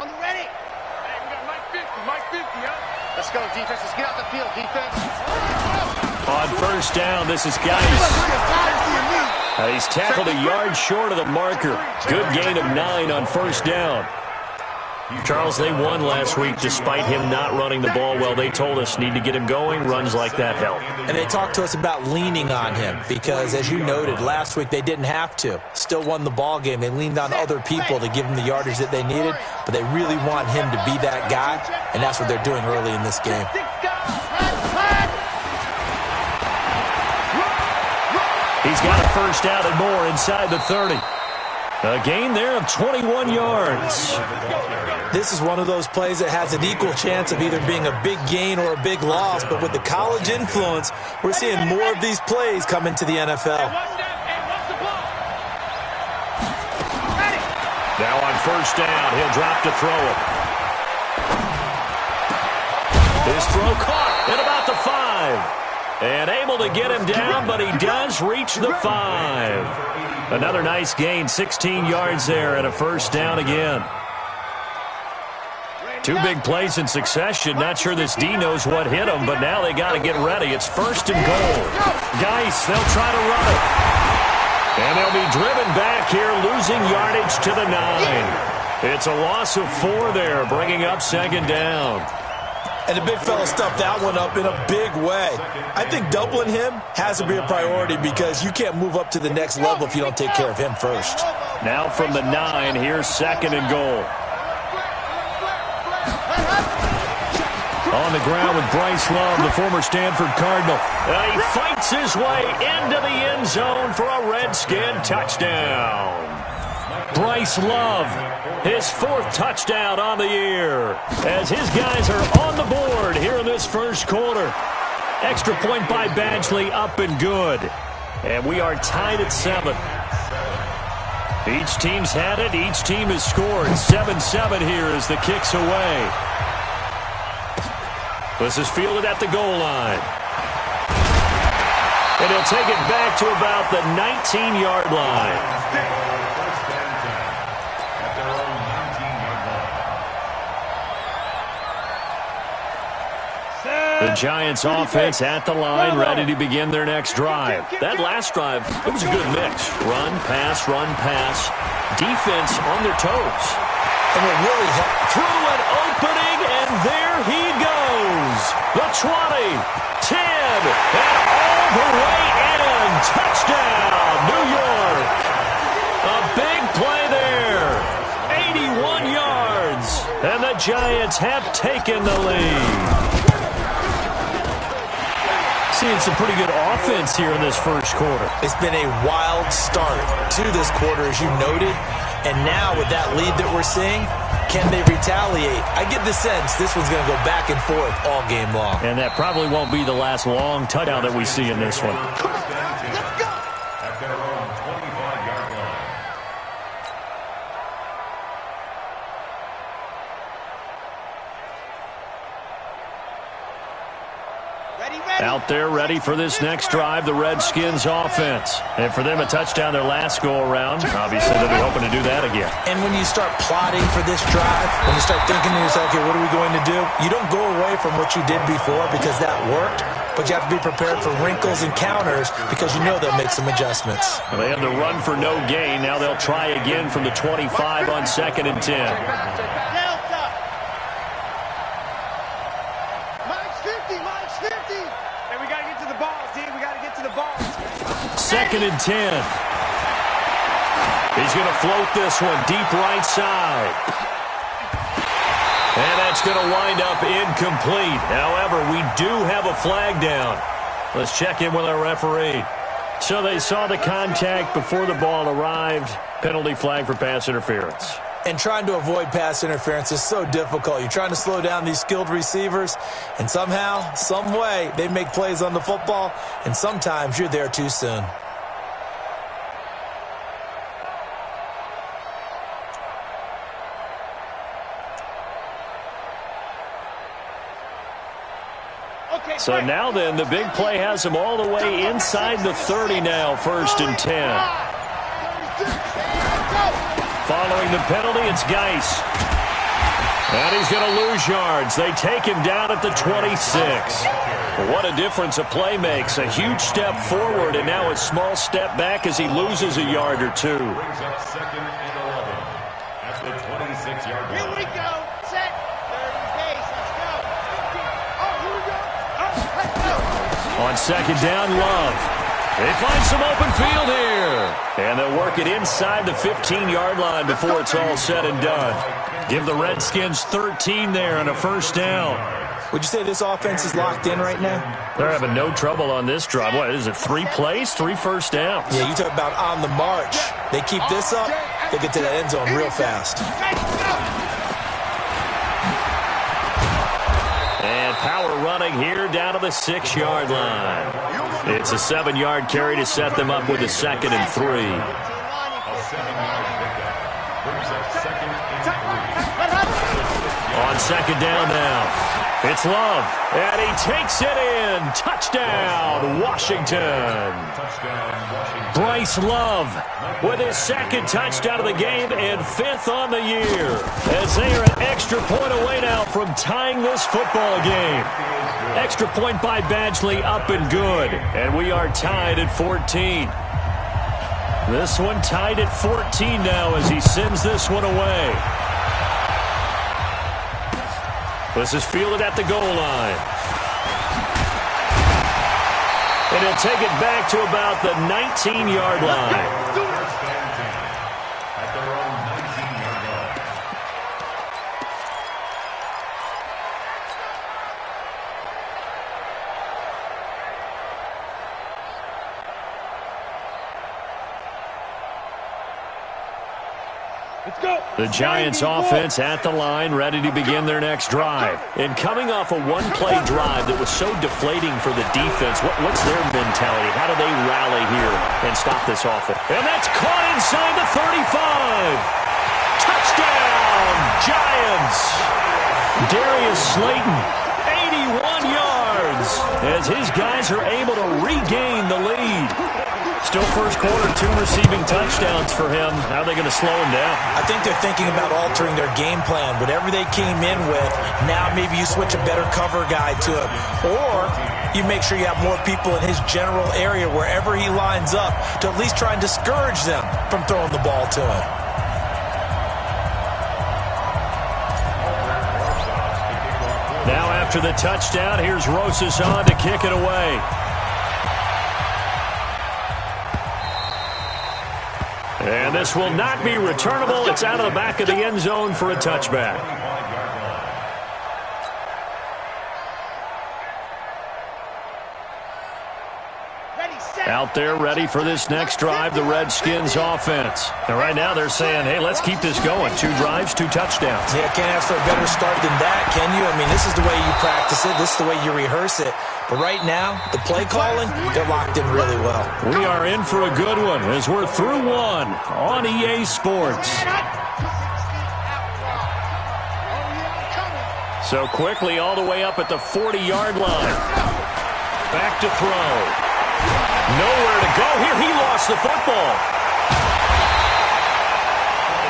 On the ready. Hey, we got Mike 50, Mike 50, huh? Let's go, defense. Let's get out the field, defense. On first down, this is Geis. He's tackled a yard short of the marker. Good gain of 9 on first down. Charles, they won last week despite him not running the ball well. They told us need to get him going. Runs like that help. And they talked to us about leaning on him because, as you noted, last week they didn't have to. Still won the ball game. They leaned on other people to give him the yardage that they needed, but they really want him to be that guy, and that's what they're doing early in this game. He's got a first out and more inside the 30. A gain there of 21 yards. This is one of those plays that has an equal chance of either being a big gain or a big loss, but with the college influence, we're seeing more of these plays come into the NFL. Now on first down, he'll drop to throw it. His throw caught at about the 5. And able to get him down, but he does reach the 5. Another nice gain, 16 yards there, and a first down again. 2 big plays in succession. Not sure this D knows what hit him, but now they got to get ready. It's first and goal. Geis, they'll try to run it. And they'll be driven back here, losing yardage to the 9. It's a loss of 4 there, bringing up second down. And the big fella stuffed that one up in a big way. I think doubling him has to be a priority because you can't move up to the next level if you don't take care of him first. Now from the 9, here's second and goal. On the ground with Bryce Love, the former Stanford Cardinal. He fights his way into the end zone for a Redskin touchdown. Bryce Love, his 4th touchdown on the year, as his guys are on the board here in this first quarter. Extra point by Badgley, up and good. And we are tied at 7. Each team's had it. Each team has scored. 7-7 here as the kick's away. This is fielded at the goal line. And he'll take it back to about the 19-yard line. The Giants offense at the line, ready to begin their next drive. That last drive, it was a good mix. Run, pass, defense on their toes. And it really helped. Through an opening, and there he goes. The 20, 10, and all the way in. Touchdown, New York. A big play there. 81 yards, and the Giants have taken the lead. Seeing some pretty good offense here in this first quarter. It's been a wild start to this quarter, as you noted. And now with that lead that we're seeing, can they retaliate? I get the sense this one's going to go back and forth all game long. And that probably won't be the last long touchdown that we see in this one. Out there ready for this next drive, the Redskins offense. And for them, a touchdown their last go-around. Obviously, they'll be hoping to do that again. And when you start plotting for this drive, when you start thinking to yourself, okay, what are we going to do? You don't go away from what you did before because that worked, but you have to be prepared for wrinkles and counters because you know they'll make some adjustments. Well, they had the run for no gain. Now they'll try again from the 25 on 2nd and 10. Second and 10. He's going to float this one deep right side. And that's going to wind up incomplete. However, we do have a flag down. Let's check in with our referee. So they saw the contact before the ball arrived. Penalty flag for pass interference. And trying to avoid pass interference is so difficult. You're trying to slow down these skilled receivers, and somehow, some way, they make plays on the football, and sometimes you're there too soon. So now then, the big play has them all the way inside the 30 now, 1st and 10. Following the penalty, it's Geis. And he's going to lose yards. They take him down at the 26. What a difference a play makes. A huge step forward and now a small step back as he loses a yard or two. Brings up 2nd and 11 at the 26-yard line. Here we go. Set. 30 pace. Let's go. Oh, here we go. Oh, let's go. On 2nd down, Love. They find some open field here. And they'll work it inside the 15-yard line before it's all said and done. Give the Redskins 13 there and a 1st down. Would you say this offense is locked in right now? They're having no trouble on this drive. What is it, 3 plays, 3 first downs? Yeah, you talk about on the march. They keep this up, they'll get to that end zone real fast. And power running here down to the 6-yard line. It's a 7-yard carry to set them up with a 2nd and 3. A 7-yard pickup. Brings up 2nd and 3. On 2nd down now. It's Love, and he takes it in. Touchdown, Washington. Touchdown, Washington. Bryce Love with his 2nd touchdown of the game and 5th on the year. As they are an extra point away now from tying this football game. Extra point by Badgley up and good. And we are tied at 14. This one tied at 14 now as he sends this one away. This is fielded at the goal line. And he'll take it back to about the 19-yard line. At their own 19-yard line. Let's go. The Giants offense at the line, ready to begin their next drive. And coming off a one-play drive that was so deflating for the defense, what's their mentality? How do they rally here and stop this offense? And that's caught inside the 35. Touchdown, Giants. Darius Slayton, 81 yards, as his guys are able to regain the lead. Still first quarter, 2 receiving touchdowns for him. How are they going to slow him down? I think they're thinking about altering their game plan. Whatever they came in with, now maybe you switch a better cover guy to him. Or you make sure you have more people in his general area wherever he lines up to at least try and discourage them from throwing the ball to him. Now after the touchdown, here's Rosas on to kick it away. And this will not be returnable. It's out of the back of the end zone for a touchback. Out there ready for this next drive, the Redskins offense. And right now they're saying, hey, let's keep this going. 2 drives, 2 touchdowns. Yeah, can't ask for a better start than that, can you? I mean, this is the way you practice it. This is the way you rehearse it. But right now, the play calling, they're locked in really well. We are in for a good one as we're through 1 on EA Sports. So quickly all the way up at the 40-yard line. Back to throw. Nowhere to go. Here he lost the football.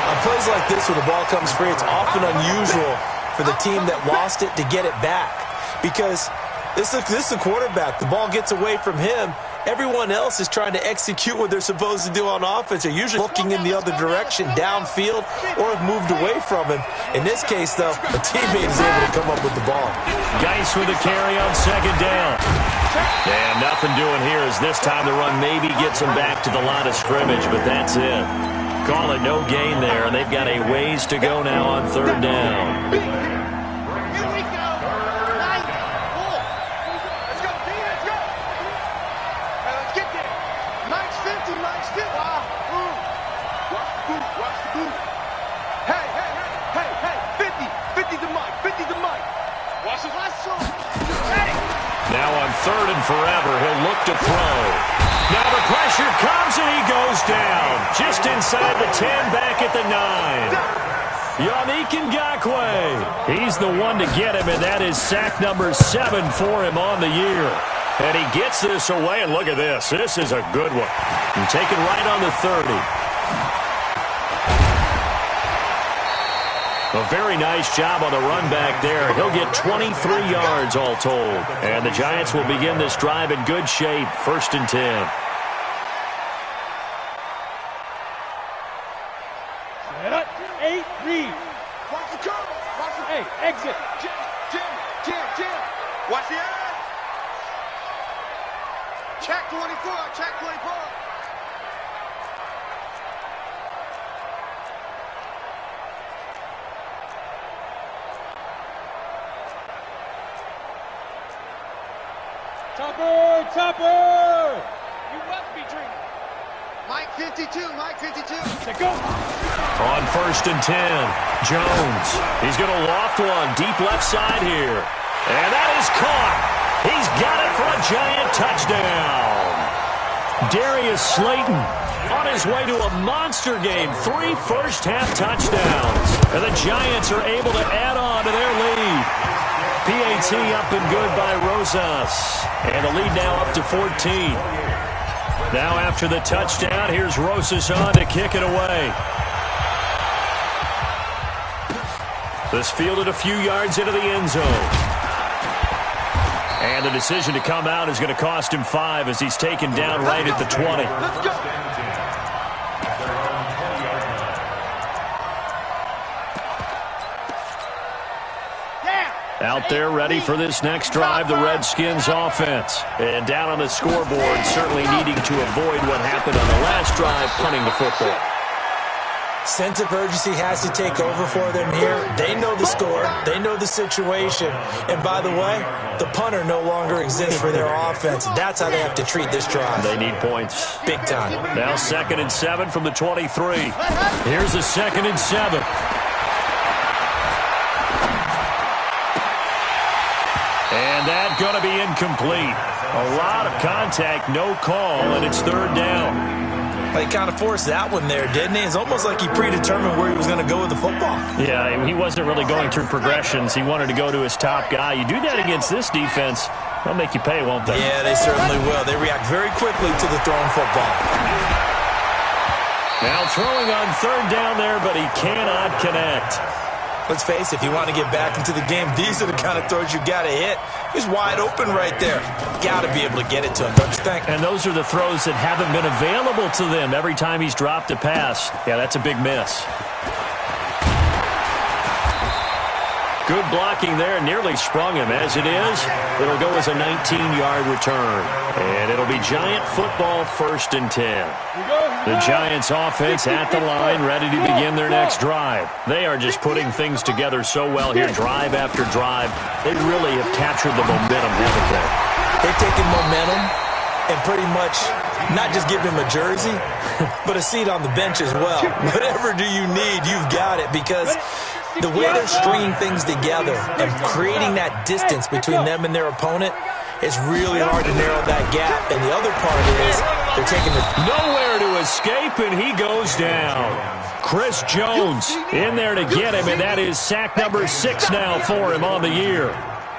On plays like this where the ball comes free, it's often unusual for the team that lost it to get it back. Because this is the quarterback. The ball gets away from him. Everyone else is trying to execute what they're supposed to do on offense. They're usually looking in the other direction, downfield, or have moved away from him. In this case, though, a teammate is able to come up with the ball. Geis with a carry on 2nd down. And nothing doing here as this time the run maybe gets him back to the line of scrimmage, but that's it. Call it no gain there, and they've got a ways to go now on 3rd down. Here we go. 9, 4. Let's go, D. Let's go. Let's get there. Mike's 50, Mike's 50. Watch the boot, watch the boot. Hey, 50 to Mike, 50 to Mike. Watch the hustle. Ready. Now on 3rd and forever, he'll look to throw. Now the pressure comes and he goes down. Just inside the 10, back at the 9. Yannick Ngakoue. He's the one to get him, and that is sack number 7 for him on the year. And he gets this away, and look at this. This is a good one. And taken right on the 30. A very nice job on the run back there. He'll get 23 yards all told. And the Giants will begin this drive in good shape. 1st and 10. Set up. 8, read. Watch the curve. Watch the... Hey, exit. Jim. Watch the eye. Check 24. Check 24. Topper! You must be dreaming. Mike 52. Set go. On 1st and 10, Jones. He's going to loft one deep left side here. And that is caught. He's got it for a Giant touchdown. Darius Slayton on his way to a monster game. 3 first-half touchdowns. And the Giants are able to add on to their lead. PAT up and good by Rosas. And the lead now up to 14. Now after the touchdown, here's Rosas on to kick it away. This fielded a few yards into the end zone. And the decision to come out is going to cost him 5 as he's taken down right at the 20. Let's go. Out there ready for this next drive, the Redskins offense. And down on the scoreboard, certainly needing to avoid what happened on the last drive, punting the football. Sense of urgency has to take over for them here. They know the score. They know the situation. And by the way, the punter no longer exists for their offense. That's how they have to treat this drive. They need points. Big time. Now 2nd and 7 from the 23. Here's a 2nd and 7. And that's going to be incomplete. A lot of contact, no call, and it's 3rd down. He kind of forced that one there, didn't he? It's almost like he predetermined where he was going to go with the football. Yeah, he wasn't really going through progressions. He wanted to go to his top guy. You do that against this defense, they'll make you pay, won't they? Yeah, they certainly will. They react very quickly to the thrown football. Now throwing on 3rd down there, but he cannot connect. Let's face it, if you want to get back into the game, these are the kind of throws you got to hit. He's wide open right there. Got to be able to get it to him, don't you think? And those are the throws that haven't been available to them every time he's dropped a pass. Yeah, that's a big miss. Good blocking there, nearly sprung him. As it is, it'll go as a 19-yard return. And it'll be Giant football, 1st and 10. The Giants offense at the line, ready to begin their next drive. They are just putting things together so well here, drive after drive. They really have captured the momentum, haven't they? They've taken momentum and pretty much not just give him a jersey, but a seat on the bench as well. Whatever do you need, you've got it, because the way they're stringing things together and creating that distance between them and their opponent, it's really hard to narrow that gap. And the other part is they're taking the... Nowhere to escape, and he goes down. Chris Jones in there to get him, and that is sack number 6 now for him on the year.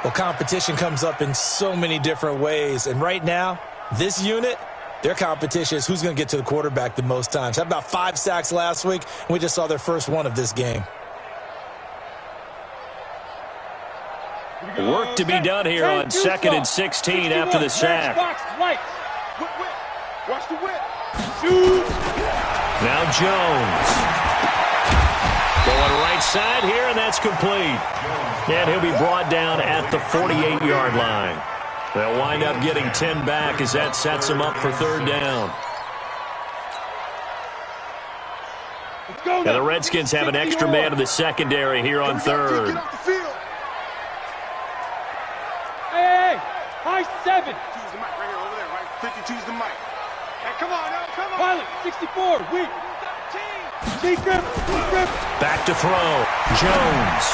Well, competition comes up in so many different ways. And right now, this unit, their competition is who's going to get to the quarterback the most times. Had about 5 sacks last week, and we just saw their first one of this game. Work to be done here on 2nd and 16 after the sack. Watch the whip. Shoot. Now Jones. Going right side here, and that's complete. And he'll be brought down at the 48-yard line. They'll wind up getting 10 back as that sets them up for 3rd down. Now the Redskins have an extra man in the secondary here on 3rd. Hey, high 7. Choose the mic right here, over there, right? 52's the mic. Hey, come on, now, come on. Pilot, 64, weak. Jacob. Back to throw. Jones.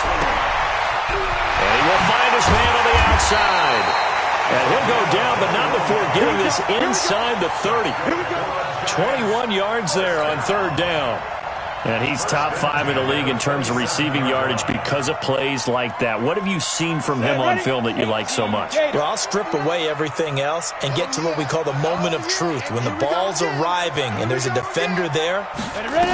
And he will find his man on the outside. And he'll go down, but not before getting this inside the 30. 21 yards there on 3rd down. And he's top 5 in the league in terms of receiving yardage because of plays like that. What have you seen from him on film that you like so much? Well, I'll strip away everything else and get to what we call the moment of truth. When the ball's arriving and there's a defender there,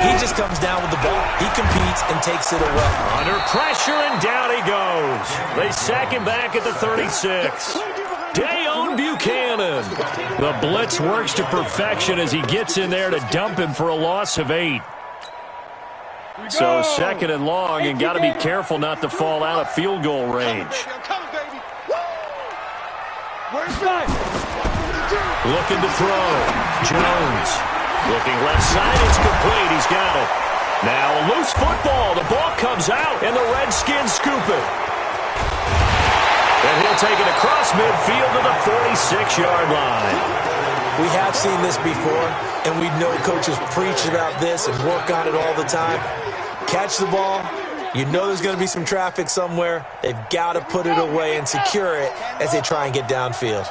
he just comes down with the ball. He competes and takes it away. Under pressure, and down he goes. They sack him back at the 36. Dayon Buchanan. The blitz works to perfection as he gets in there to dump him for a loss of 8. So 2nd and long, and got to be careful not to fall out of field goal range. Looking to throw. Jones. Looking left side. It's complete. He's got it. Now a loose football. The ball comes out, and the Redskins scoop it. And he'll take it across midfield to the 46-yard line. We have seen this before, and we know coaches preach about this and work on it all the time. Catch the ball. You know there's going to be some traffic somewhere. They've got to put it away and secure it as they try and get downfield.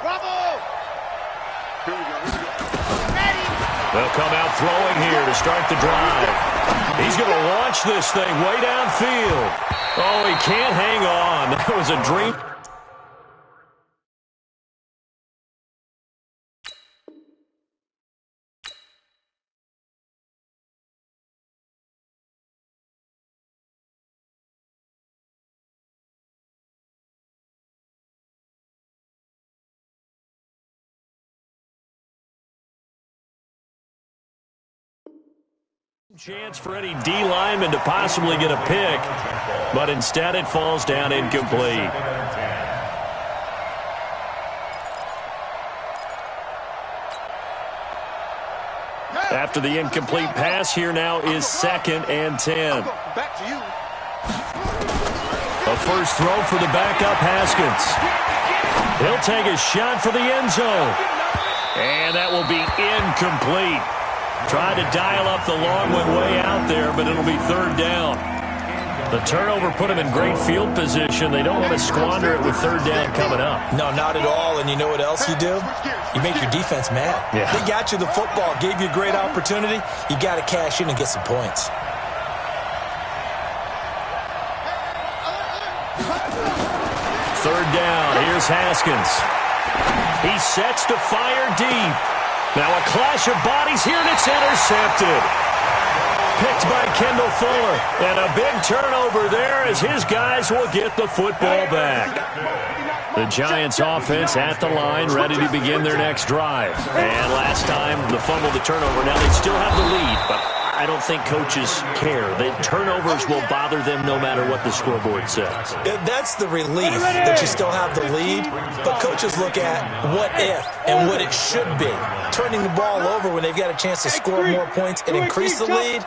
They'll come out throwing here to start the drive. He's going to launch this thing way downfield. Oh, he can't hang on. That was a dream. Chance for any D lineman to possibly get a pick, but instead it falls down incomplete. After the incomplete pass, here now is 2nd and 10. A first throw for the backup Haskins. He'll take a shot for the end zone. And that will be incomplete. Trying to dial up the long one way out there, but it'll be 3rd down. The turnover put him in great field position. They don't want to squander it with 3rd down coming up. No, not at all. And you know what else you do? You make your defense mad. Yeah. They got you the football, gave you a great opportunity. You got to cash in and get some points. Third down. Here's Haskins. He sets to fire deep. Now a clash of bodies here, and it's intercepted. Picked by Kendall Fuller. And a big turnover there as his guys will get the football back. The Giants offense at the line, ready to begin their next drive. And last time, the fumble, the turnover. Now they still have the lead, but I don't think coaches care. The turnovers will bother them no matter what the scoreboard says. That's the relief that you still have the lead, but coaches look at what if and what it should be. Turning the ball over when they've got a chance to score more points and increase the lead,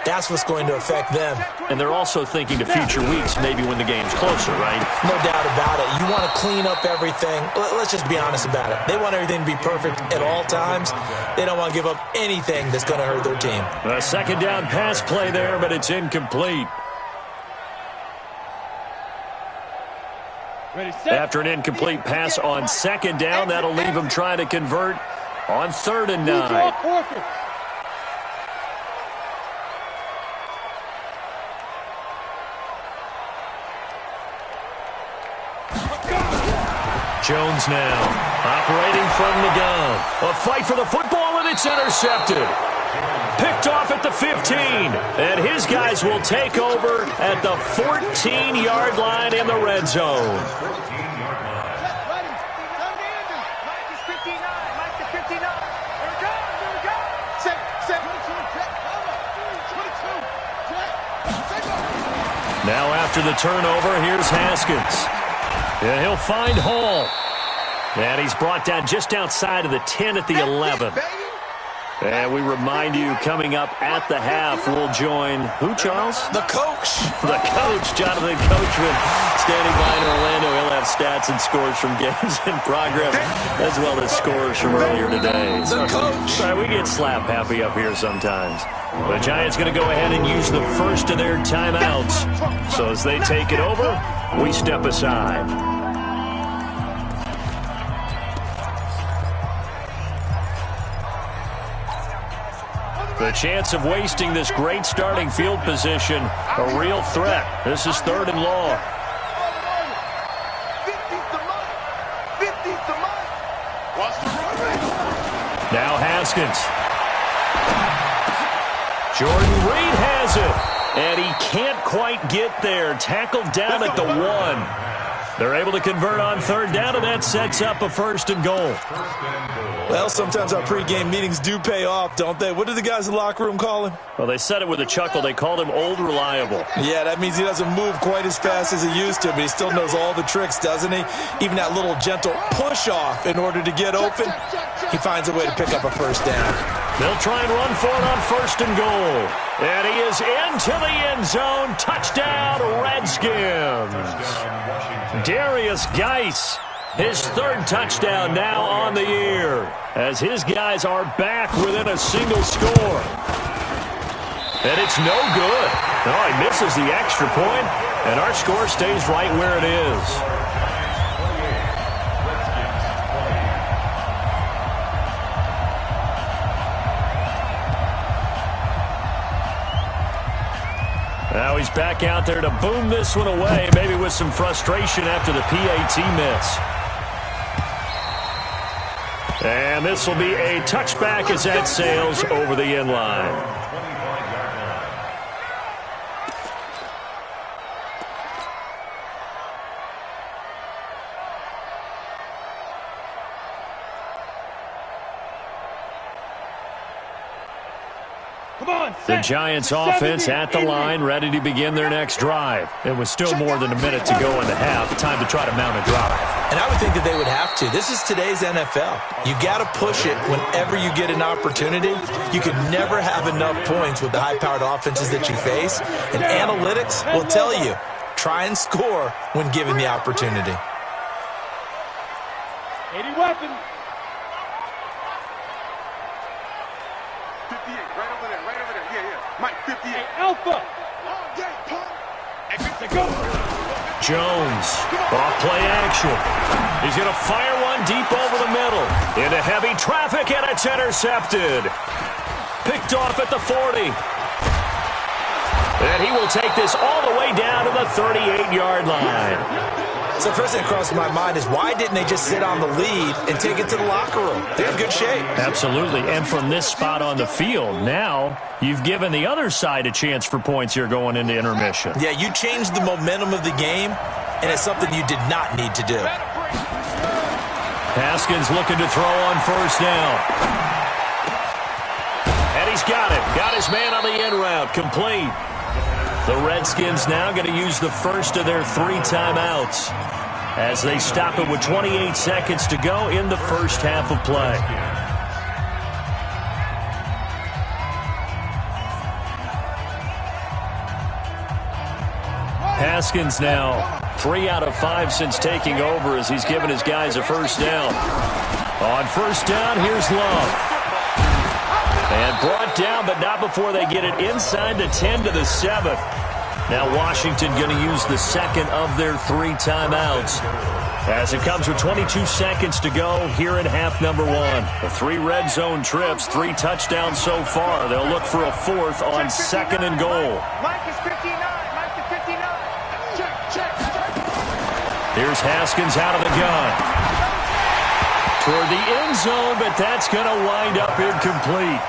that's what's going to affect them. And they're also thinking to future weeks, maybe when the game's closer, right? No doubt about it. You want to clean up everything. Let's just be honest about it. They want everything to be perfect at all times. They don't want to give up anything that's going to hurt their team. A 2nd down pass play there, but it's incomplete. After an incomplete pass on 2nd down, that'll leave them trying to convert on 3rd and 9. Jones now, operating from the gun. A fight for the football, and it's intercepted. Picked off at the 15, and his guys will take over at the 14-yard line in the red zone. Now after the turnover, here's Haskins. And he'll find Hall. And he's brought down just outside of the 10 at the 11. And we remind you, coming up at the half, we'll join who, Charles? The coach. The coach, Jonathan Coachman, standing by in Orlando. He'll have stats and scores from games in progress, as well as scores from earlier today. The coach. All right, we get slap happy up here sometimes. The Giants going to go ahead and use the first of their timeouts. So as they take it over, we step aside. The chance of wasting this great starting field position, a real threat. This is 3rd and long. 50's the money. 50's the money. Watch the run. Now Haskins. Jordan Reed has it. And he can't quite get there. Tackled down at the 1. They're able to convert on 3rd down, and that sets up a 1st and goal. Well, sometimes our pregame meetings do pay off, don't they? What do the guys in the locker room call him? Well, they said it with a chuckle. They called him Old Reliable. Yeah, that means he doesn't move quite as fast as he used to, but he still knows all the tricks, doesn't he? Even that little gentle push-off in order to get open, he finds a way to pick up a 1st down. They'll try and run for it on 1st and goal. And he is into the end zone. Touchdown, Redskins. Darius Geis, his 3rd touchdown now on the year, as his guys are back within a single score. And it's no good. No, he misses the extra point, and our score stays right where it is. Now he's back out there to boom this one away, maybe with some frustration after the PAT miss. And this will be a touchback as that sails over the end line. The Giants offense at the line, ready to begin their next drive. It was still more than a minute to go in the half. Time to try to mount a drive. And I would think that they would have to. This is today's NFL. You got to push it whenever you get an opportunity. You can never have enough points with the high-powered offenses that you face. And analytics will tell you, try and score when given the opportunity. 80 weapon. 58, right over there, right over there. Yeah, yeah. Mike, 58. Alpha. Jones, off play action. He's going to fire one deep over the middle. Into heavy traffic, and it's intercepted. Picked off at the 40. And he will take this all the way down to the 38-yard line. So first thing that crosses my mind is, why didn't they just sit on the lead and take it to the locker room? They're in good shape. Absolutely. And from this spot on the field, now you've given the other side a chance for points here going into intermission. Yeah, you changed the momentum of the game, and it's something you did not need to do. Haskins looking to throw on 1st down. And he's got it. Got his man on the end route. Complete. The Redskins now going to use the first of their 3 timeouts as they stop it with 28 seconds to go in the first half of play. Haskins now 3 out of 5 since taking over as he's given his guys a 1st down. On 1st down, here's Love. And brought down, but not before they get it inside the 10 to the 7. Now Washington going to use the second of their 3 timeouts as it comes with 22 seconds to go here in half number 1. The 3 red zone trips, 3 touchdowns so far. They'll look for a 4th on 2nd and goal. Mike is 59. Mike is 59. Check. Here's Haskins out of the gun. Toward the end zone, but that's going to wind up incomplete.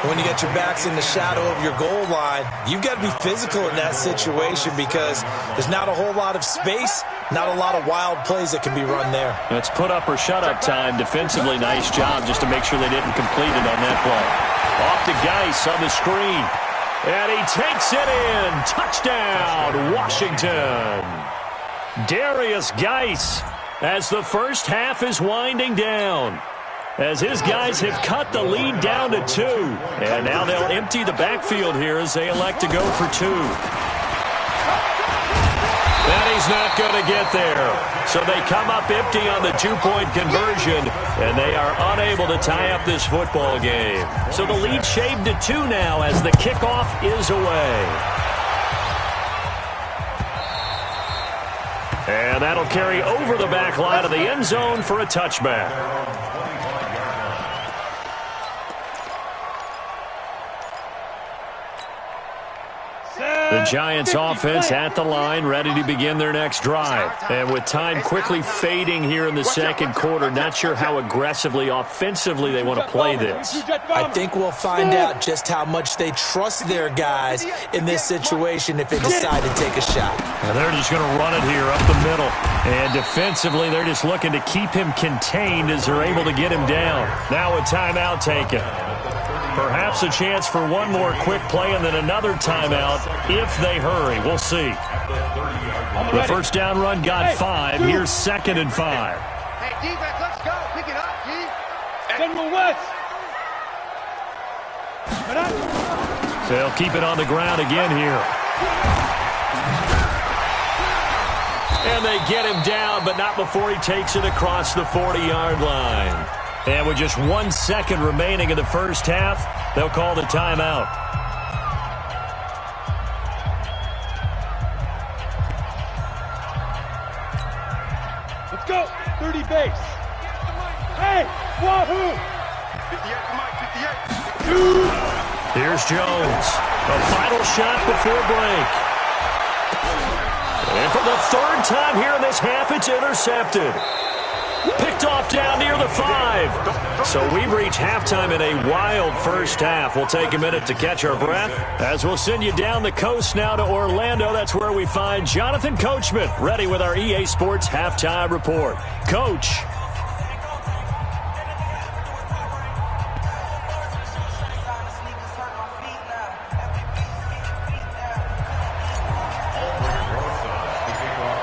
When you get your backs in the shadow of your goal line, you've got to be physical in that situation because there's not a whole lot of space, not a lot of wild plays that can be run there. It's put up or shut up time. Defensively, nice job just to make sure they didn't complete it on that play. Off to Geis on the screen. And he takes it in. Touchdown, Washington. Darius Geis as the first half is winding down, as his guys have cut the lead down to 2. And now they'll empty the backfield here as they elect to go for 2. And he's not going to get there. So they come up empty on the 2-point conversion, and they are unable to tie up this football game. So the lead shaved to 2 now as the kickoff is away. And that'll carry over the back line of the end zone for a touchback. The Giants offense at the line, ready to begin their next drive. And with time quickly fading here in the second quarter, not sure how aggressively, offensively they want to play this. I think we'll find out just how much they trust their guys in this situation if they decide to take a shot. And they're just going to run it here up the middle. And defensively, they're just looking to keep him contained as they're able to get him down. Now a timeout taken. Perhaps a chance for one more quick play and then another timeout if they hurry. We'll see. The first down run got 5. Here's 2nd and 5. Hey, defense, let's go. Pick it up, D. General West. They'll keep it on the ground again here. And they get him down, but not before he takes it across the 40-yard line. And with just 1 second remaining in the first half, they'll call the timeout. Let's go. 30 base. Hey, wahoo! 58, 58. Here's Jones. A final shot before break. And for the 3rd time here in this half, it's intercepted. Picked off down near the 5. So we've reached halftime in a wild first half. We'll take a minute to catch our breath as we'll send you down the coast now to Orlando. That's where we find Jonathan Coachman ready with our EA Sports Halftime Report. Coach.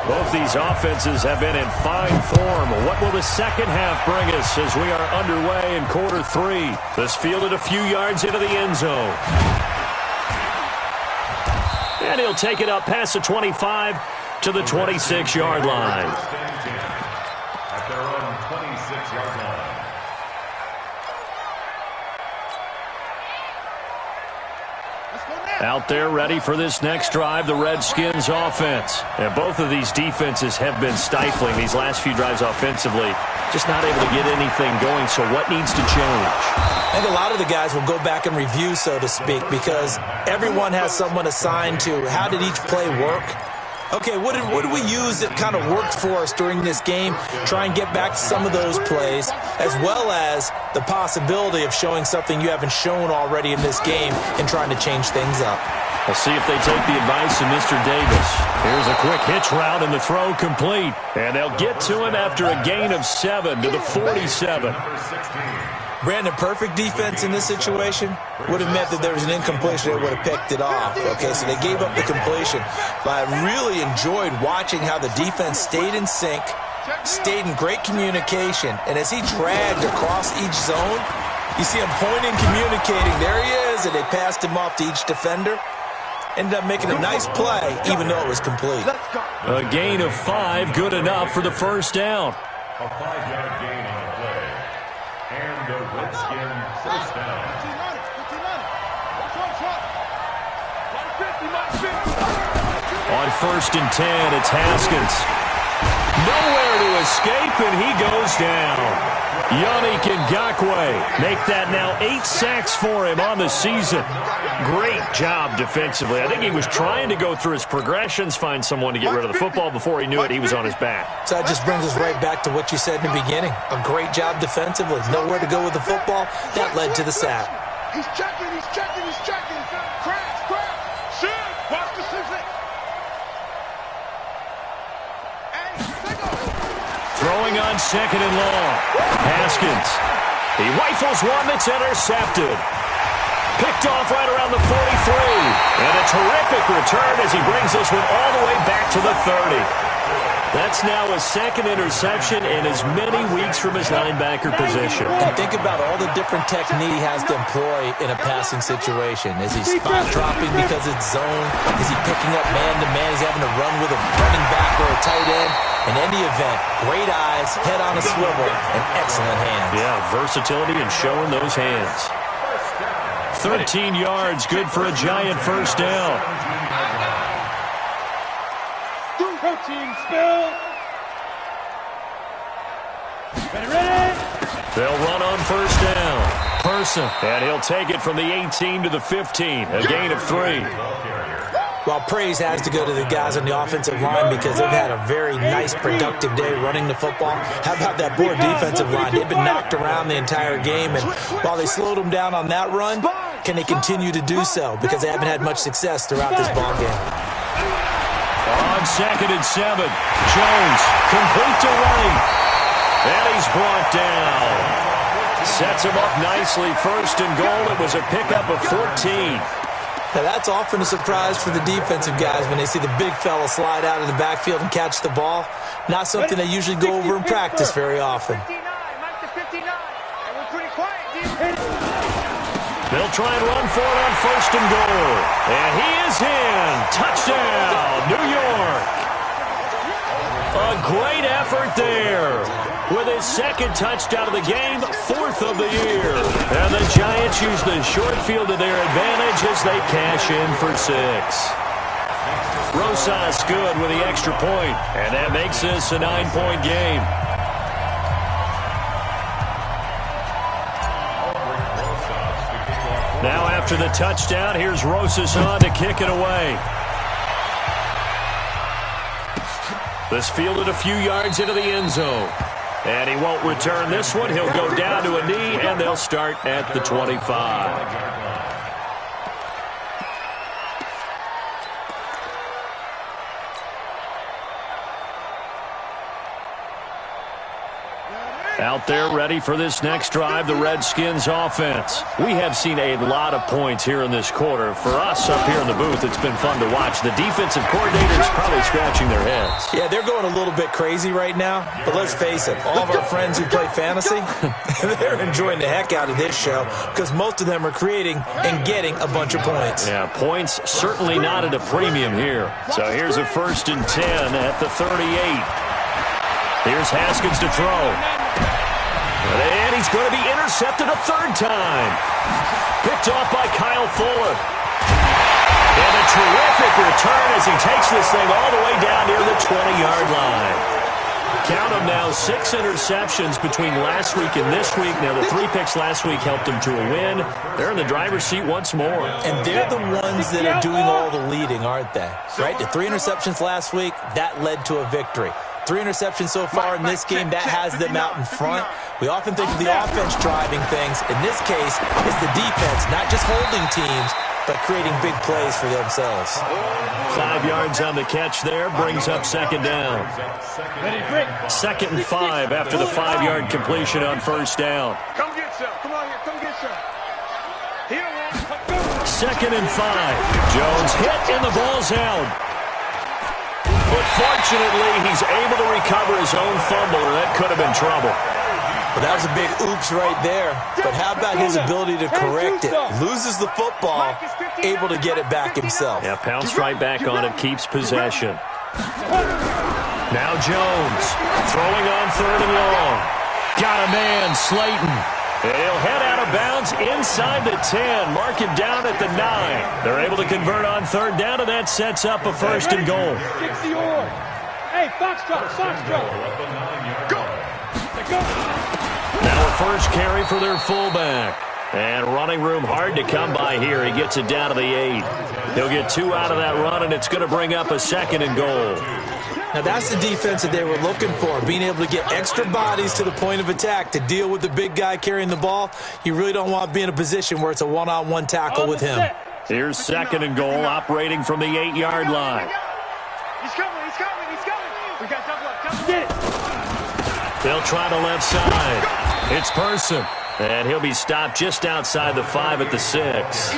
Both these offenses have been in fine form. What will the second half bring us as we are underway in quarter 3? This fielded a few yards into the end zone. And he'll take it up past the 25 to the 26-yard line. At their own 26-yard line. Out there ready for this next drive, the Redskins offense. And both of these defenses have been stifling these last few drives offensively. Just not able to get anything going, so what needs to change? I think a lot of the guys will go back and review, so to speak, because everyone has someone assigned to how did each play work. Okay, what did we use that kind of worked for us during this game? Try and get back to some of those plays, as well as the possibility of showing something you haven't shown already in this game and trying to change things up. We'll see if they take the advice of Mr. Davis. Here's a quick hitch route and the throw complete. And they'll get to him after a gain of 7 to the 47. Brandon, perfect defense in this situation would have meant that there was an incompletion that would have picked it off. Okay, so they gave up the completion. But I really enjoyed watching how the defense stayed in sync, stayed in great communication, and as he dragged across each zone, you see him pointing, communicating. There he is, and they passed him off to each defender. Ended up making a nice play, even though it was complete. A gain of 5, good enough for the first down. A 5-yard gain on the play. And the Redskin first down. On 1st and 10, it's Haskins. Nowhere to escape, and he goes down. Yannick Ngakoue make that now 8 sacks for him on the season. Great job defensively. I think he was trying to go through his progressions, find someone to get rid of the football. Before he knew it, he was on his back. So that just brings us right back to what you said in the beginning. A great job defensively. Nowhere to go with the football. That led to the sack. He's checking, he's checking, he's checking. Crash, crash. Shoot. Watch the Susan. Throwing on 2nd and long. Haskins. He rifles one that's intercepted. Picked off right around the 43. And a terrific return as he brings this one all the way back to the 30. That's now his 2nd interception in as many weeks from his linebacker position. And think about all the different technique he has to employ in a passing situation. Is he spot dropping because it's zone? Is he picking up man-to-man? Is he having to run with a running back or a tight end? In any event, great eyes, head on a swivel, and excellent hands. Yeah, versatility and showing those hands. 13 yards, good for a Giant first down. Protein spill. Ready? They'll run on first down. Person, and he'll take it from the 18 to the 15, a gain of 3. Well, praise has to go to the guys on the offensive line because they've had a very nice, productive day running the football. How about that poor defensive line? They've been knocked around the entire game, and while they slowed them down on that run, can they continue to do so? Because they haven't had much success throughout this ball game. On 2nd and 7, Jones complete to running, and he's brought down. Sets him up nicely. 1st and goal. It was a pickup of 14. Now, that's often a surprise for the defensive guys when they see the big fella slide out of the backfield and catch the ball. Not something they usually go over in practice very often. They'll try and run for it on 1st and goal. And he is in. Touchdown, New York. A great effort there. With his 2nd touchdown of the game, 4th of the year. And the Giants use the short field to their advantage as they cash in for 6. Rosas good with the extra point, and that makes this a 9-point game. Now after the touchdown, here's Rosas on to kick it away. This fielded a few yards into the end zone. And he won't return this one. He'll go down to a knee, and they'll start at the 25. Out there ready for this next drive, the Redskins offense. We have seen a lot of points here in this quarter. For us up here in the booth, it's been fun to watch. The defensive coordinators probably scratching their heads. Yeah, they're going a little bit crazy right now. But let's face it, all of our friends who play fantasy, they're enjoying the heck out of this show because most of them are creating and getting a bunch of points. Yeah, points certainly not at a premium here. So here's a 1st and 10 at the 38. Here's Haskins to throw. And he's going to be intercepted a 3rd time. Picked off by Kyle Fuller. And a terrific return as he takes this thing all the way down near the 20-yard line. Count them now, 6 interceptions between last week and this week. Now, the 3 picks last week helped them to a win. They're in the driver's seat once more. And they're the ones that are doing all the leading, aren't they? Right? The 3 interceptions last week, that led to a victory. 3 interceptions so far in this game, that has them out in front. We often think of the offense driving things. In this case, it's the defense, not just holding teams, but creating big plays for themselves. 5 yards on the catch there, brings up 2nd down. 2nd and 5 after the 5-yard completion on 1st down. Come get some. Come on here. Come get some. Here, man. 2nd and 5. Jones hit and the ball's out. But fortunately, he's able to recover his own fumble, or that could have been trouble. Well, that was a big oops right there. But how about his ability to correct it? Loses the football, able to get it back himself. Yeah, pounced right back on it, keeps possession. Now Jones, throwing on 3rd and long. Got a man, Slayton. He'll head out of bounds inside the 10. Mark him down at the 9. They're able to convert on 3rd down, and that sets up a 1st and goal. Hey, Foxtrot, Foxtrot. Go. Now a 1st carry for their fullback. And running room hard to come by here. He gets it down to the 8. He'll get 2 out of that run, and it's going to bring up a 2nd and goal. Now, that's the defense that they were looking for, being able to get extra bodies to the point of attack to deal with the big guy carrying the ball. You really don't want to be in a position where it's a one-on-one tackle with him. Here's 2nd and goal, operating from the 8-yard line. He's coming, he's coming, he's coming. We got double up, double get it. They'll try the left side. It's Person. And he'll be stopped just outside the 5 at the 6.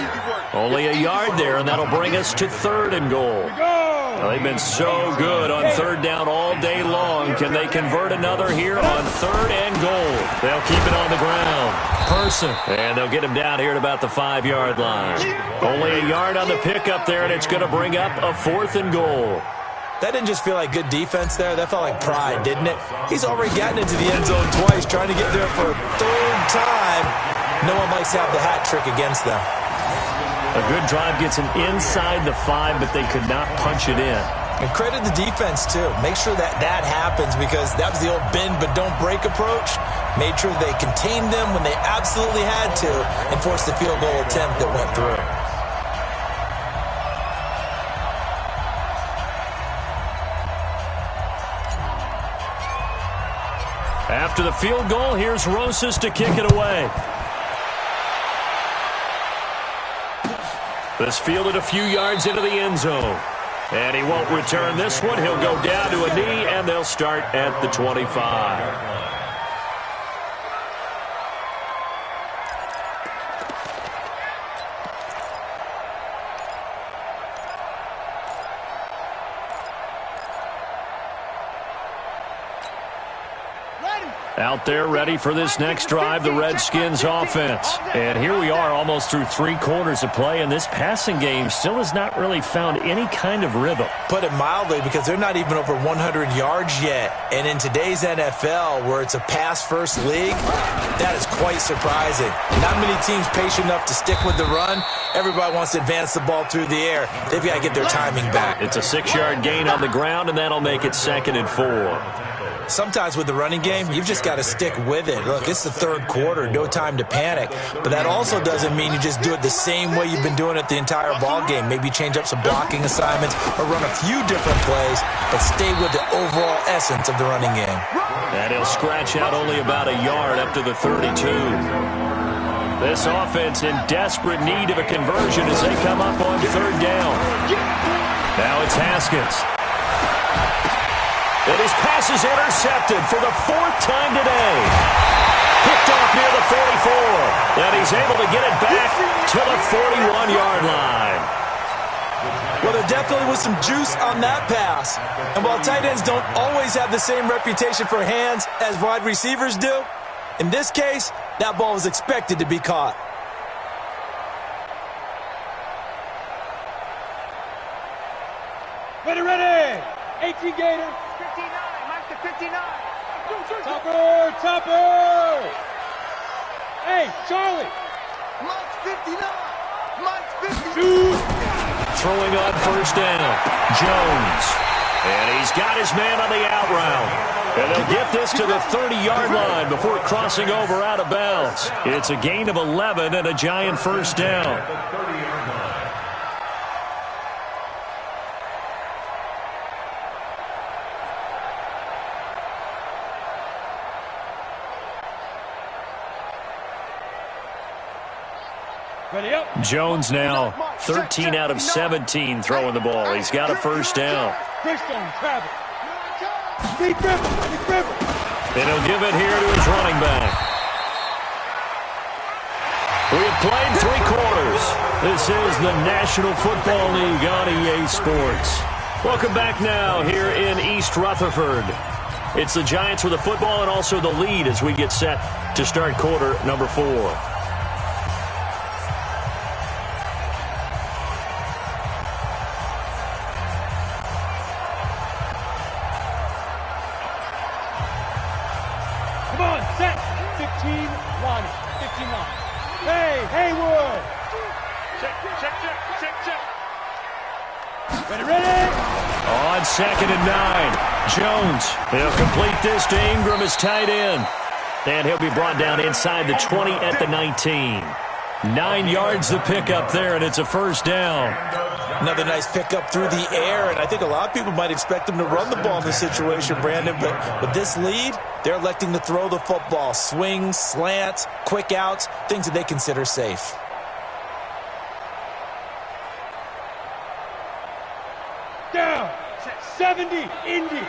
Only a yard there, and that'll bring us to 3rd and goal. Well, they've been so good on 3rd down all day long. Can they convert another here on 3rd and goal? They'll keep it on the ground. Person. And they'll get him down here at about the 5-yard line. Only a yard on the pickup there, and it's going to bring up a 4th and goal. That didn't just feel like good defense there. That felt like pride, didn't it? He's already gotten into the end zone twice, trying to get there for a 3rd time. No one likes to have the hat trick against them. A good drive gets him inside the 5, but they could not punch it in. And credit the defense, too. Make sure that that happens because that was the old bend but don't break approach. Made sure they contained them when they absolutely had to and forced the field goal attempt that went through. After the field goal, here's Rosas to kick it away. This fielded a few yards into the end zone. And he won't return this one. He'll go down to a knee, and they'll start at the 25. Out there ready for this next drive, the Redskins offense. And here we are almost through 3 quarters of play, and this passing game still has not really found any kind of rhythm. Put it mildly, because they're not even over 100 yards yet. And in today's NFL, where it's a pass-first league, that is quite surprising. Not many teams patient enough to stick with the run. Everybody wants to advance the ball through the air. They've got to get their timing back. It's a 6-yard gain on the ground, and that'll make it 2nd and 4. Sometimes with the running game, you've just got to stick with it. Look, it's the 3rd quarter, no time to panic. But that also doesn't mean you just do it the same way you've been doing it the entire ball game. Maybe change up some blocking assignments or run a few different plays, but stay with the overall essence of the running game. And he'll scratch out only about a yard up to the 32. This offense in desperate need of a conversion as they come up on 3rd down. Now it's Haskins. And his pass is intercepted for the 4th time today. Picked off near the 44. And he's able to get it back to the 41-yard line. Well, there definitely was some juice on that pass. And while tight ends don't always have the same reputation for hands as wide receivers do, in this case, that ball was expected to be caught. Ready. 18 Gator. 59. Mark the 59. Topper. Hey, Charlie. Mike's 59. Mike's 59. Throwing on 1st down. Jones. And he's got his man on the out route. And they'll get this to the 30-yard line before crossing over out of bounds. It's a gain of 11 and a giant 1st down. Jones now 13 out of 17 throwing the ball. He's got a 1st down. And he'll give it here to his running back. We have played 3 quarters. This is the National Football League on EA Sports. Welcome back now here in East Rutherford. It's the Giants with the football and also the lead as we get set to start quarter number 4. On 2nd and 9, Jones. He'll complete this to Ingram as tight end. And he'll be brought down inside the 20 at the 19. 9 yards the pickup there, and it's a 1st down. Another nice pickup through the air, and I think a lot of people might expect him to run the ball in this situation, Brandon. But with this lead, they're electing to throw the football. Swings, slants, quick outs, things that they consider safe. Down. 70, Indy.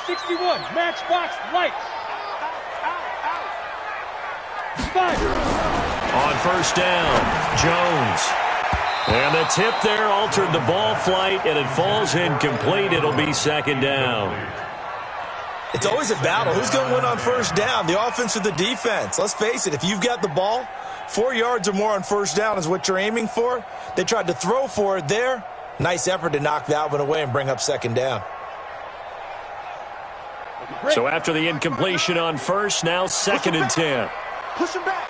61, Matchbox Lights. 5. On 1st down, Jones. And the tip there altered the ball flight, and it falls incomplete. It'll be 2nd down. It's always a battle. Who's going to win on 1st down, the offense or the defense? Let's face it, if you've got the ball, 4 yards or more on 1st down is what you're aiming for. They tried to throw for it there. Nice effort to knock that one away and bring up 2nd down. So after the incompletion on 1st, now 2nd and 10. Push him back.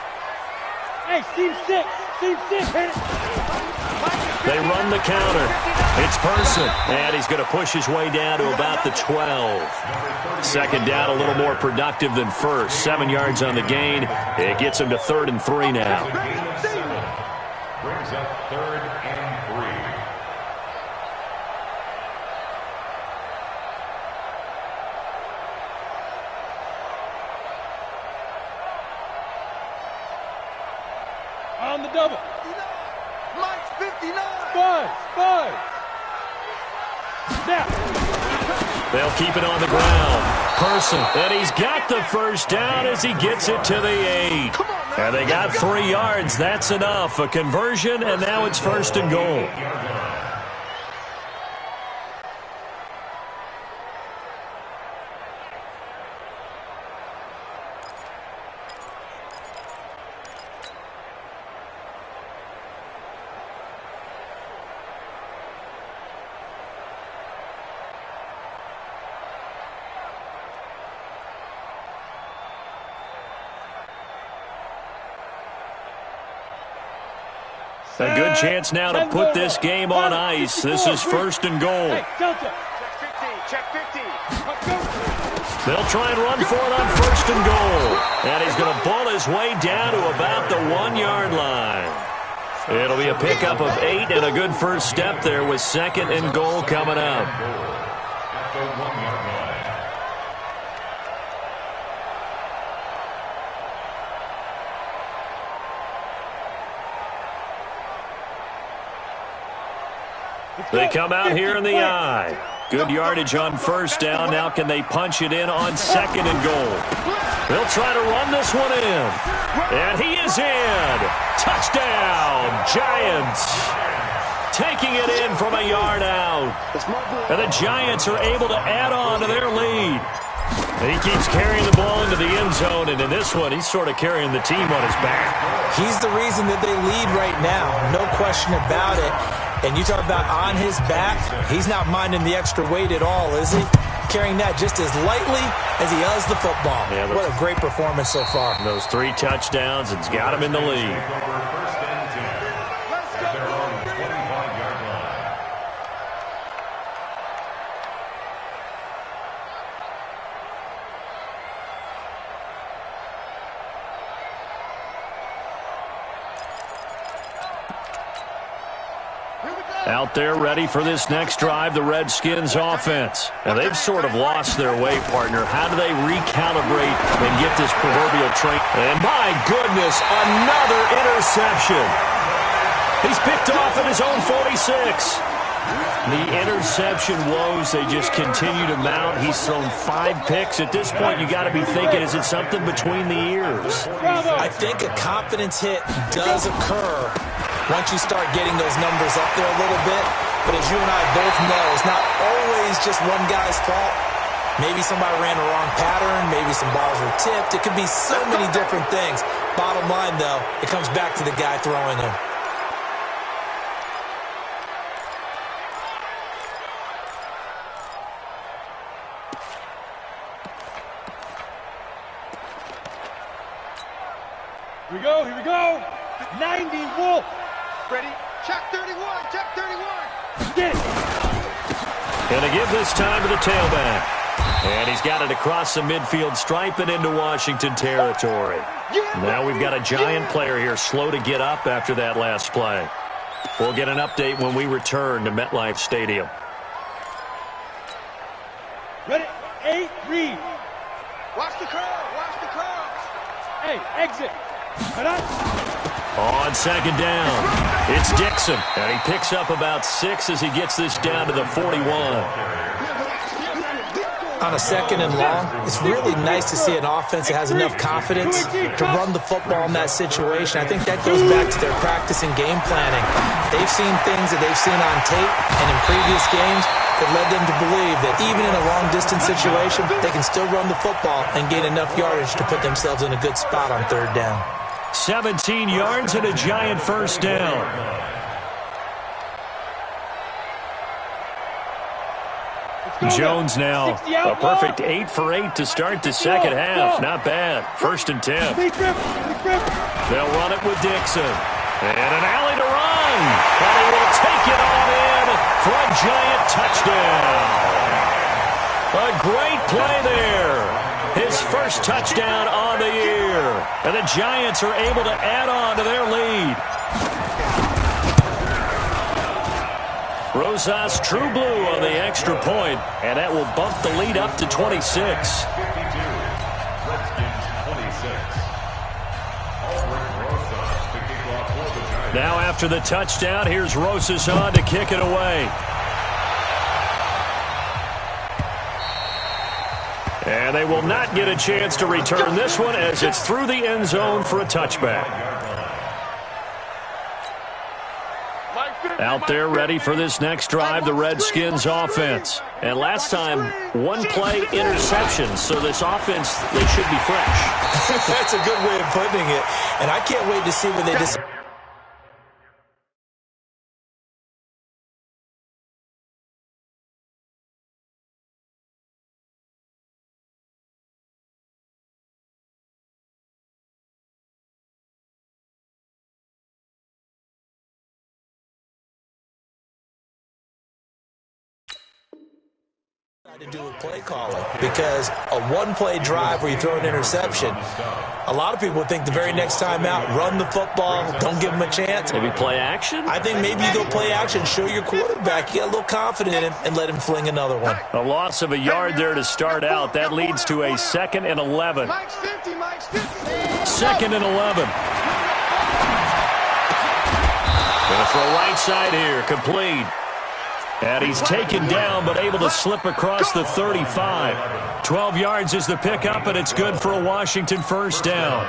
Hey, Team 6. Team 6. Hit it. They run the counter. It's Person. And he's going to push his way down to about the 12. 2nd down, a little more productive than 1st. 7 yards on the gain. It gets him to 3rd and 3 now. Brings up 3rd and 3. on the double. Mike's 59. Five. Now. They'll keep it on the ground. Person. And he's got the first down as he gets it to the 8. And they got 3 yards. That's enough. A conversion, and now it's 1st and goal. A good chance now to put this game on ice. This is 1st and goal. Hey, Delta. Check 15. They'll try and run for it on 1st and goal. And he's going to ball his way down to about the 1-yard line. It'll be a pickup of 8 and a good first step there with 2nd and goal coming up. At the 1-yard line. They come out here in the eye. Good yardage on 1st down. Now can they punch it in on 2nd and goal? They'll try to run this one in. And he is in. Touchdown, Giants. Taking it in from a yard out. And the Giants are able to add on to their lead. And he keeps carrying the ball into the end zone. And in this one, he's sort of carrying the team on his back. He's the reason that they lead right now. No question about it. And you talk about on his back, he's not minding the extra weight at all, is he? Carrying that just as lightly as he does the football. Yeah, what a great performance so far. Those 3 touchdowns, it's got him in the lead. First and 10 at their own 25-yard line. Out there ready for this next drive, the Redskins offense. And they've sort of lost their way, partner. How do they recalibrate and get this proverbial train? And my goodness, another interception. He's picked off at his own 46. The interception woes, they just continue to mount. He's thrown 5 picks. At this point, you got to be thinking, is it something between the ears? I think a confidence hit does occur once you start getting those numbers up there a little bit. But as you and I both know, it's not always just one guy's fault. Maybe somebody ran a wrong pattern. Maybe some balls were tipped. It could be so many different things. Bottom line, though, it comes back to the guy throwing them. Here we go. 90 Wolf. Ready? Check 31. Check 31. Get it. And to give this time to the tailback. And he's got it across the midfield stripe and into Washington territory. Now we've got a Giant player here slow to get up after that last play. We'll get an update when we return to MetLife Stadium. Ready? 8, read. Watch the curve. Watch the curves. Hey, exit. On 2nd down, it's Dixon. And he picks up about 6 as he gets this down to the 41. On a 2nd and long, it's really nice to see an offense that has enough confidence to run the football in that situation. I think that goes back to their practice and game planning. They've seen things that they've seen on tape and in previous games that led them to believe that even in a long-distance situation, they can still run the football and gain enough yardage to put themselves in a good spot on 3rd down. 17 yards and a Giant first down. Jones now a perfect 8 for 8 to start the second half. Not bad. 1st and 10. They'll run it with Dixon. And an alley to run. And he will take it on in for a Giant touchdown. A great play there. His first touchdown on the year. And the Giants are able to add on to their lead. Rosas true blue on the extra point, and that will bump the lead up to 26. 52. Redskins 26. Alfred Rosas to kick off for the Now after the touchdown, here's Rosas on to kick it away. And they will not get a chance to return this one as it's through the end zone for a touchback. Out there ready for this next drive, the Redskins offense. And last time, one-play interception, so this offense, they should be fresh. That's a good way of putting it. And I can't wait to see when they decide. To do with play calling, because a one-play drive where you throw an interception, a lot of people would think the very next time out, run the football, don't give them a chance. Maybe play action? I think maybe you go play action, show your quarterback, you get a little confident in him, and let him fling another one. A loss of a yard there to start out. That leads to a 2nd and 11. 2nd and 11. Gonna throw right side here, complete. And he's taken down, but able to slip across the 35. 12 yards is the pickup, and it's good for a Washington first down.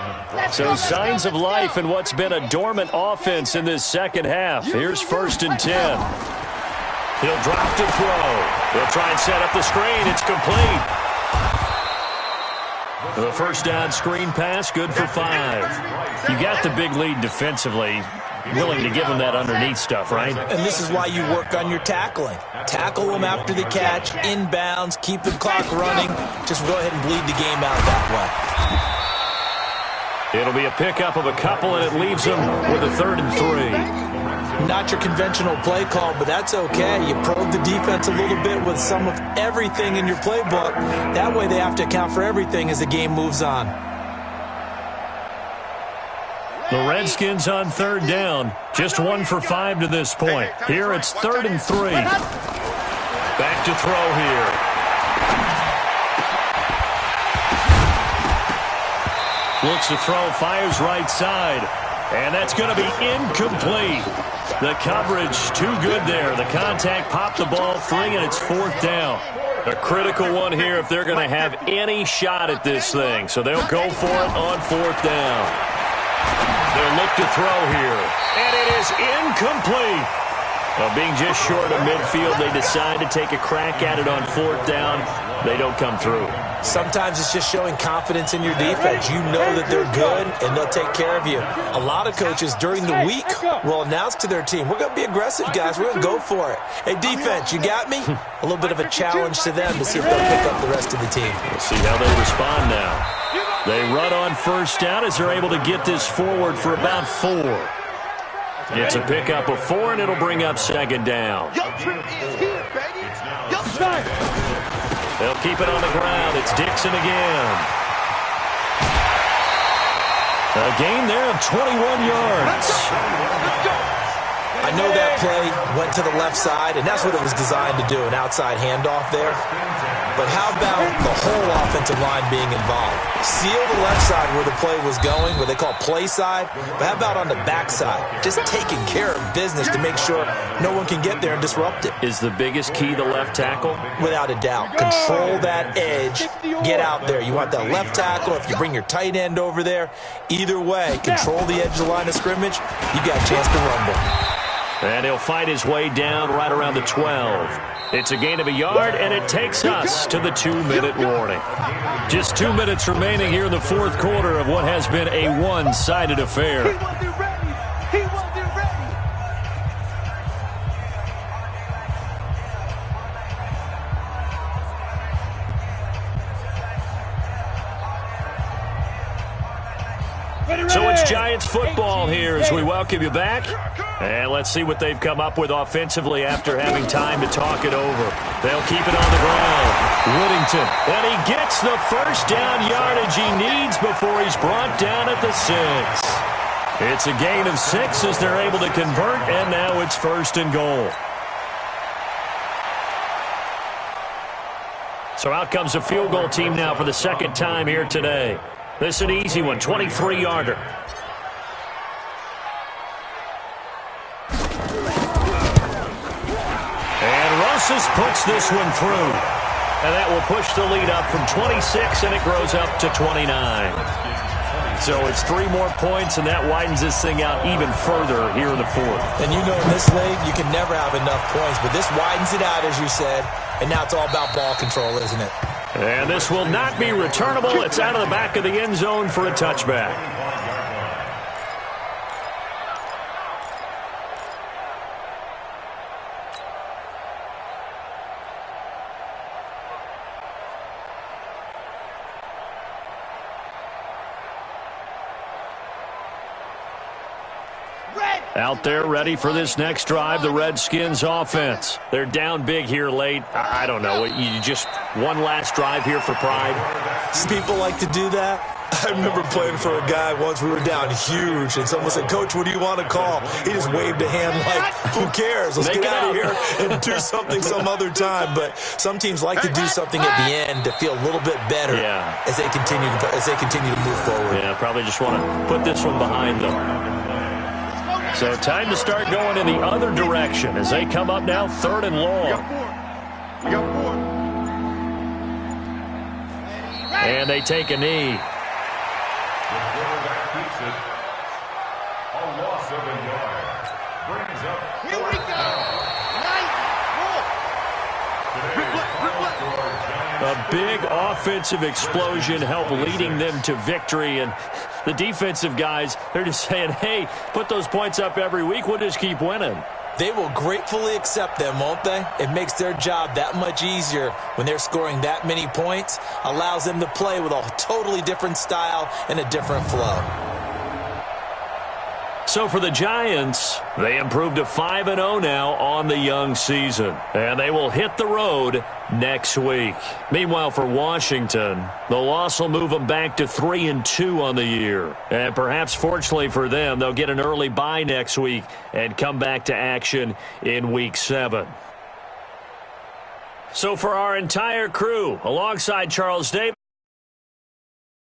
So signs of life in what's been a dormant offense in this second half. Here's 1st and 10. He'll drop to throw. He'll try and set up the screen. It's complete. The first down screen pass, good for 5. You got the big lead defensively. Willing to give them that underneath stuff, right? And this is why you work on your tackling. Tackle them after the catch, inbounds, keep the clock running. Just go ahead and bleed the game out that way. It'll be a pickup of a couple, and it leaves them with a 3rd and 3. Not your conventional play call, but that's okay. You probe the defense a little bit with some of everything in your playbook. That way they have to account for everything as the game moves on. The Redskins on 3rd down. Just 1 for 5 to this point. Here it's 3rd and 3. Back to throw here. Looks to throw, fires right side. And that's going to be incomplete. The coverage too good there. The contact popped the ball free, and it's 4th down. A critical one here if they're going to have any shot at this thing. So they'll go for it on 4th down. They'll look to throw here, and it is incomplete. Well, being just short of midfield, they decide to take a crack at it on 4th down. They don't come through. Sometimes it's just showing confidence in your defense. You know that they're good, and they'll take care of you. A lot of coaches during the week will announce to their team, we're going to be aggressive, guys. We're going to go for it. Hey, defense, you got me? A little bit of a challenge to them to see if they'll pick up the rest of the team. We'll see how they respond now. They run on 1st down as they're able to get this forward for about 4. It's a pickup of 4, and it'll bring up 2nd down. They'll keep it on the ground. It's Dixon again. A gain there of 21 yards. I know that play went to the left side, and that's what it was designed to do, an outside handoff there. But how about the whole offensive line being involved? Seal the left side where the play was going, what they call play side. But how about on the back side? Just taking care of business to make sure no one can get there and disrupt it. Is the biggest key the left tackle? Without a doubt. Control that edge. Get out there. You want that left tackle. If you bring your tight end over there, either way, control the edge of the line of scrimmage, you got a chance to rumble. And he'll fight his way down right around the 12. It's a gain of a yard, and it takes us to the 2-minute warning. Just 2 minutes remaining here in the 4th quarter of what has been a one-sided affair. So it's Giants football here as we welcome you back. And let's see what they've come up with offensively after having time to talk it over. They'll keep it on the ground. Whittington, and he gets the first down yardage he needs before he's brought down at the 6. It's a gain of 6 as they're able to convert, and now it's 1st and goal. So out comes a field goal team now for the 2nd time here today. This is an easy one, 23-yarder. passes, puts this one through. And that will push the lead up from 26, and it grows up to 29. So it's 3 more points, and that widens this thing out even further here in the fourth. And you know in this league, you can never have enough points, but this widens it out, as you said, and now it's all about ball control, isn't it? And this will not be returnable. It's out of the back of the end zone for a touchback. Out there ready for this next drive, the Redskins offense. They're down big here late. I don't know. You just one last drive here for pride? People like to do that. I remember playing for a guy once. We were down huge, and someone said, "Coach, what do you want to call?" He just waved a hand like, who cares? Let's get out of here and do something some other time. But some teams like to do something at the end to feel a little bit better as they continue to move forward. Yeah, probably just want to put this one behind them. So time to start going in the other direction as they come up now 3rd and long. We got 4. And they take a knee. The quarterback keeps it. A loss of a yard. Brings up. Here we go. 9-4. A big offensive explosion helped leading them to victory. And the defensive guys, they're just saying, hey, put those points up every week. We'll just keep winning. They will gratefully accept them, won't they? It makes their job that much easier when they're scoring that many points. Allows them to play with a totally different style and a different flow. So for the Giants, they improved to 5-0 now on the young season. And they will hit the road next week. Meanwhile, for Washington, the loss will move them back to 3-2 on the year. And perhaps fortunately for them, they'll get an early bye next week and come back to action in Week 7. So for our entire crew, alongside Charles Davis,